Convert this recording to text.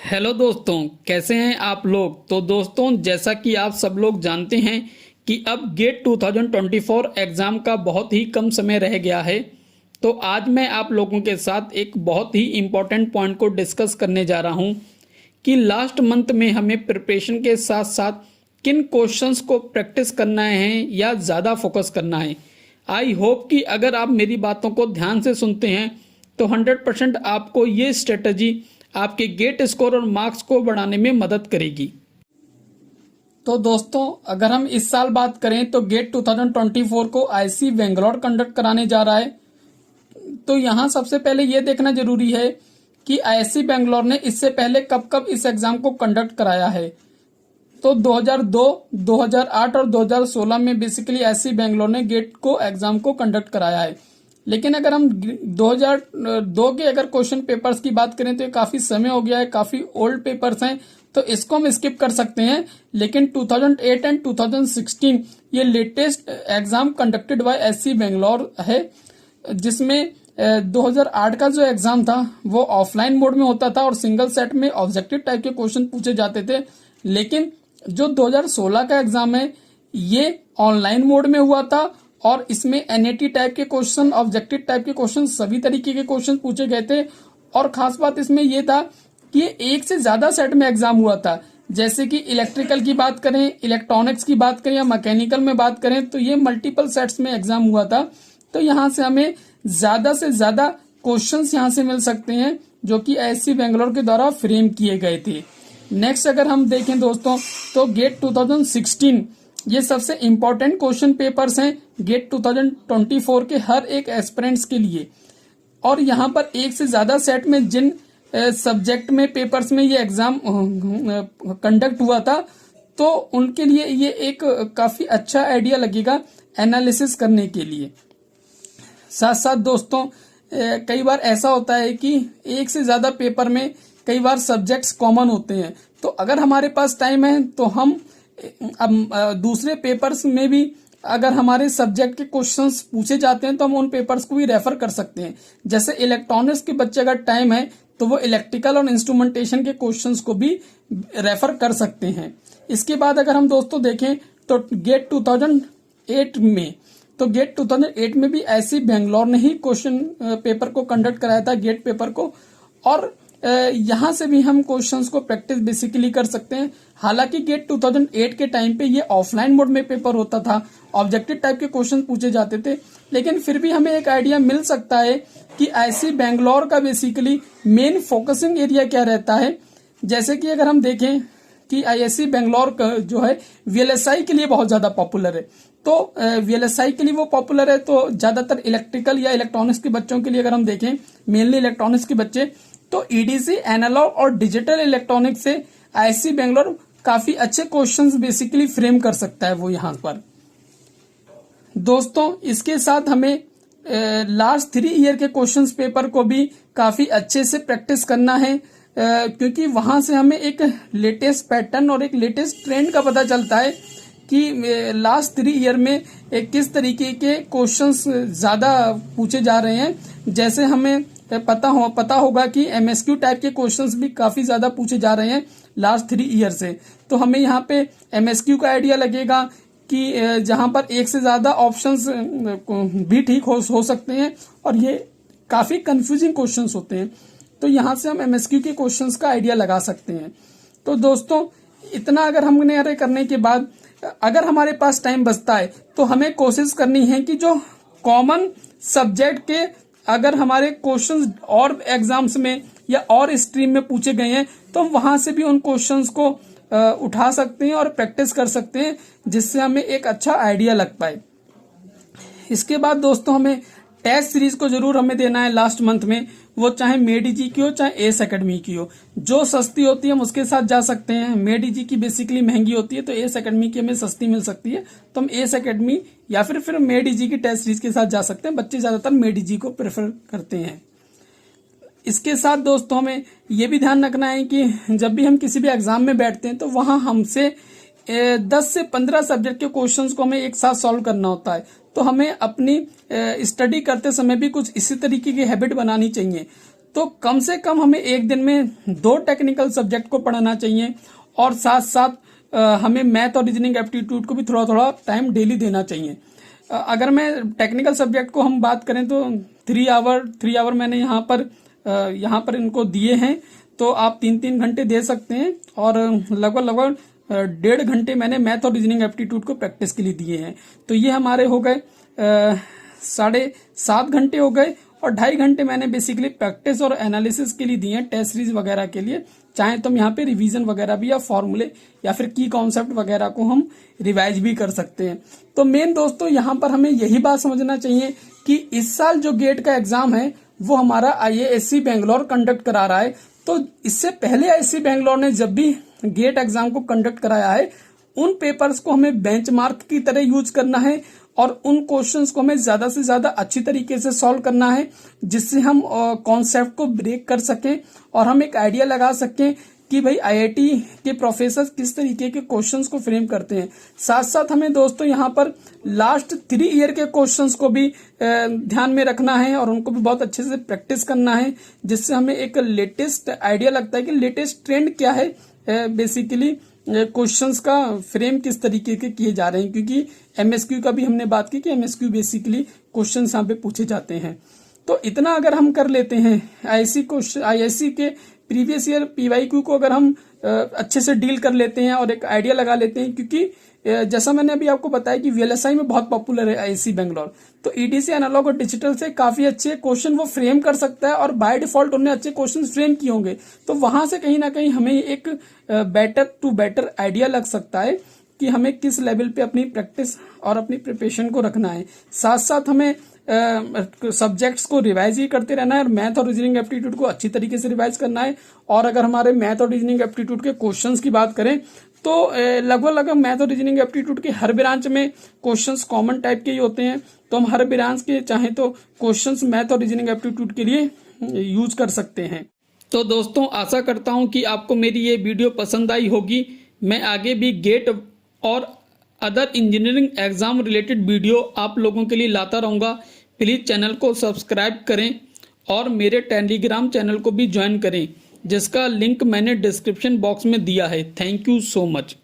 Hello दोस्तों, कैसे हैं आप लोग। तो दोस्तों, जैसा कि आप सब लोग जानते हैं कि अब गेट 2024 एग्ज़ाम का बहुत ही कम समय रह गया है। तो आज मैं आप लोगों के साथ एक बहुत ही इम्पोर्टेंट पॉइंट को डिस्कस करने जा रहा हूं कि लास्ट मंथ में हमें प्रिपरेशन के साथ साथ किन क्वेश्चंस को प्रैक्टिस करना है या ज़्यादा फोकस करना है। आई होप कि अगर आप मेरी बातों को ध्यान से सुनते हैं तो 100% आपको ये स्ट्रेटजी आपके गेट स्कोर और मार्क्स को बढ़ाने में मदद करेगी। तो दोस्तों, अगर हम इस साल बात करें तो गेट 2024 को आईसी बेंगलोर कंडक्ट कराने जा रहा है। तो यहाँ सबसे पहले ये देखना जरूरी है कि आईसी बेंगलोर ने इससे पहले कब कब इस एग्जाम को कंडक्ट कराया है। तो 2002, 2008 और 2016 में बेसिकली आईसी बेंगलोर ने गेट को एग्जाम को कंडक्ट कराया है। लेकिन अगर हम 2002 के अगर क्वेश्चन पेपर्स की बात करें तो ये काफी समय हो गया है, काफी ओल्ड पेपर्स हैं, तो इसको हम स्किप कर सकते हैं। लेकिन 2008 एंड 2016 ये latest exam conducted by SC Bangalore है, जिसमें 2008 का जो एग्जाम था वो ऑफलाइन मोड में होता था और सिंगल सेट में ऑब्जेक्टिव टाइप के क्वेश्चन पूछे जाते थे। लेकिन जो 2016 का एग्जाम है ये ऑनलाइन मोड में हुआ था और इसमें एनएटी टाइप के क्वेश्चन, ऑब्जेक्टिव टाइप के क्वेश्चन, सभी तरीके के क्वेश्चन पूछे गए थे। और खास बात इसमें यह था कि ये एक से ज्यादा सेट में एग्जाम हुआ था। जैसे कि इलेक्ट्रिकल की बात करें, इलेक्ट्रॉनिक्स की बात करें या मैकेनिकल में बात करें तो ये मल्टीपल सेट्स में एग्जाम हुआ था। तो यहाँ से हमें ज्यादा से ज्यादा क्वेश्चंस यहाँ से मिल सकते हैं जो कि आईआईसी बेंगलोर के द्वारा फ्रेम किए गए थे। नेक्स्ट अगर हम देखें दोस्तों तो गेट 2016 ये सबसे इम्पोर्टेंट क्वेश्चन पेपर्स हैं गेट 2024 के हर एक एस्पिरेंट्स के लिए। और यहाँ पर एक से ज्यादा सेट में जिन सब्जेक्ट में पेपर्स में ये एग्जाम कंडक्ट हुआ था तो उनके लिए ये एक काफी अच्छा आइडिया लगेगा एनालिसिस करने के लिए। साथ साथ दोस्तों, कई बार ऐसा होता है कि एक से ज्यादा पेपर में कई बार सब्जेक्ट्स कॉमन होते हैं, तो अगर हमारे पास टाइम है तो हम दूसरे पेपर्स में भी अगर हमारे सब्जेक्ट के क्वेश्चंस पूछे जाते हैं तो हम उन पेपर्स को भी रेफर कर सकते हैं। जैसे इलेक्ट्रॉनिक्स के बच्चे अगर टाइम है तो वो इलेक्ट्रिकल और इंस्ट्रूमेंटेशन के क्वेश्चंस को भी रेफर कर सकते हैं। इसके बाद अगर हम दोस्तों देखें तो गेट 2008 में, तो गेट 2008 में भी ऐसी बेंगलोर ने ही क्वेश्चन पेपर को कंडक्ट कराया था, गेट पेपर को। और यहां से भी हम क्वेश्चंस को प्रैक्टिस बेसिकली कर सकते हैं। हालांकि गेट 2008 के टाइम पे ये ऑफलाइन मोड में पेपर होता था, ऑब्जेक्टिव टाइप के क्वेश्चन पूछे जाते थे, लेकिन फिर भी हमें एक आइडिया मिल सकता है कि आईआईसी बेंगलोर का बेसिकली मेन फोकसिंग एरिया क्या रहता है। जैसे कि अगर हम देखें कि आईआईसी बेंगलोर जो है वीएलएसआई के लिए बहुत ज्यादा पॉपुलर है। तो वीएलएसआई के लिए वो पॉपुलर है तो ज्यादातर इलेक्ट्रिकल या इलेक्ट्रॉनिक्स के बच्चों के लिए अगर हम देखें, मेनली इलेक्ट्रॉनिक्स के बच्चे, तो ईडीसी, एनालॉग और डिजिटल इलेक्ट्रॉनिक्स से आईआईसी बेंगलोर काफी अच्छे क्वेश्चंस बेसिकली फ्रेम कर सकता है वो यहाँ पर। दोस्तों, इसके साथ हमें लास्ट 3 ईयर के क्वेश्चंस पेपर को भी काफी अच्छे से प्रैक्टिस करना है, क्योंकि वहां से हमें एक लेटेस्ट पैटर्न और एक लेटेस्ट ट्रेंड का पता चलता है कि लास्ट 3 ईयर में किस तरीके के क्वेश्चंस ज्यादा पूछे जा रहे हैं। जैसे हमें पता होगा कि एमएसक्यू टाइप के क्वेश्चंस भी काफी ज्यादा पूछे जा रहे हैं लास्ट 3 ईयर से। तो हमें यहाँ पे एमएसक्यू का आइडिया लगेगा कि जहां पर एक से ज्यादा ऑप्शंस भी ठीक हो सकते हैं और ये काफी कंफ्यूजिंग क्वेश्चंस होते हैं। तो यहाँ से हम एमएसक्यू के क्वेश्चंस का आइडिया लगा सकते हैं। तो दोस्तों, इतना अगर हमने करने के बाद अगर हमारे पास टाइम बचता है तो हमें कोशिश करनी है कि जो कॉमन सब्जेक्ट के अगर हमारे क्वेश्चंस और एग्जाम्स में या और स्ट्रीम में पूछे गए हैं तो हम वहां से भी उन क्वेश्चंस को उठा सकते हैं और प्रैक्टिस कर सकते हैं, जिससे हमें एक अच्छा आइडिया लग पाए। इसके बाद दोस्तों, हमें टेस्ट सीरीज को जरूर हमें देना है लास्ट मंथ में, वो चाहे मेडीजी की हो चाहे एस एकेडमी की हो। जो सस्ती होती है हम उसके साथ जा सकते हैं। मेडीजी की बेसिकली महंगी होती है तो एस एकेडमी की हमें सस्ती मिल सकती है, तो हम एस एकेडमी या फिर मेडीजी की टेस्ट सीरीज के साथ जा सकते हैं। बच्चे ज्यादातर मेडीजी को प्रेफर करते हैं। इसके साथ दोस्तों, हमें ये भी ध्यान रखना है कि जब भी हम किसी भी एग्जाम में बैठते हैं तो वहां हमसे 10 से 15 सब्जेक्ट के क्वेश्चंस को हमें एक साथ सॉल्व करना होता है। तो हमें अपनी स्टडी करते समय भी कुछ इसी तरीके की हैबिट बनानी चाहिए। तो कम से कम हमें एक दिन में 2 टेक्निकल सब्जेक्ट को पढ़ना चाहिए और साथ साथ हमें मैथ और रीजनिंग एप्टीट्यूड को भी थोड़ा थोड़ा टाइम डेली देना चाहिए। अगर मैं टेक्निकल सब्जेक्ट को हम बात करें तो 3 आवर मैंने यहाँ पर इनको दिए हैं, तो आप 3-3 घंटे दे सकते हैं और लगभग 1.5 घंटे मैंने मैथ और रीजनिंग एप्टीट्यूड को प्रैक्टिस के लिए दिए हैं। तो ये हमारे हो गए 7.5 घंटे हो गए और 2.5 घंटे मैंने बेसिकली प्रैक्टिस और एनालिसिस के लिए दिए हैं, टेस्ट सीरीज वगैरह के लिए। चाहे तो हम यहाँ पे रिवीजन वगैरह भी या फॉर्मूले या फिर की कॉन्सेप्ट वगैरह को हम रिवाइज भी कर सकते हैं। तो मेन दोस्तों यहाँ पर हमें यही बात समझना चाहिए कि इस साल जो गेट का एग्जाम है वो हमारा IISc बेंगलोर कंडक्ट करा रहा है। तो इससे पहले IISc बेंगलोर ने जब भी गेट एग्जाम को कंडक्ट कराया है, उन पेपर्स को हमें बेंचमार्क की तरह यूज करना है और उन क्वेश्चंस को हमें ज्यादा से ज्यादा अच्छी तरीके से सॉल्व करना है, जिससे हम कॉन्सेप्ट को ब्रेक कर सकें और हम एक आइडिया लगा सकें कि भाई IIT के प्रोफेसर किस तरीके के क्वेश्चंस को फ्रेम करते हैं। साथ साथ हमें दोस्तों यहाँ पर लास्ट 3 ईयर के क्वेश्चंस को भी ध्यान में रखना है और उनको भी बहुत अच्छे से प्रैक्टिस करना है, जिससे हमें एक लेटेस्ट आइडिया लगता है कि लेटेस्ट ट्रेंड क्या है, बेसिकली क्वेश्चंस का फ्रेम किस तरीके के किए जा रहे हैं। क्योंकि MSQ का भी हमने बात की कि MSQ बेसिकली क्वेश्चंस यहाँ पे पूछे जाते हैं। तो इतना अगर हम कर लेते हैं, IISc के प्रीवियस ईयर PYQ को अगर हम अच्छे से डील कर लेते हैं और एक आइडिया लगा लेते हैं, क्योंकि जैसा मैंने अभी आपको बताया कि VLSI में बहुत पॉपुलर है IISc बेंगलोर, तो EDC एनालॉग और डिजिटल से काफी अच्छे क्वेश्चन वो फ्रेम कर सकता है और बाय डिफॉल्ट उन्होंने अच्छे क्वेश्चन फ्रेम किए होंगे। तो वहां से कहीं ना कहीं हमें एक बेटर आइडिया लग सकता है कि हमें किस लेवल पे अपनी प्रैक्टिस और अपनी प्रिपरेशन को रखना है। साथ साथ हमें सब्जेक्ट्स को रिवाइज ही करते रहना है और मैथ और रीजनिंग एप्टीट्यूड को अच्छी तरीके से रिवाइज करना है। और अगर हमारे मैथ और रीजनिंग एप्टीट्यूड के क्वेश्चंस की बात करें तो लगभग मैथ और रीजनिंग एप्टीट्यूड के हर ब्रांच में क्वेश्चंस कॉमन टाइप के ही होते हैं, तो हम हर ब्रांच के चाहे तो क्वेश्चंस मैथ और रीजनिंग एप्टीट्यूड के लिए यूज कर सकते हैं। तो दोस्तों आशा करता हूं कि आपको मेरी ये वीडियो पसंद आई होगी। मैं आगे भी गेट और other engineering exam related video आप लोगों के लिए लाता रहूँगा। प्लीज़ चैनल को सब्सक्राइब करें और मेरे टेलीग्राम चैनल को भी ज्वाइन करें, जिसका लिंक मैंने डिस्क्रिप्शन बॉक्स में दिया है। Thank you so much.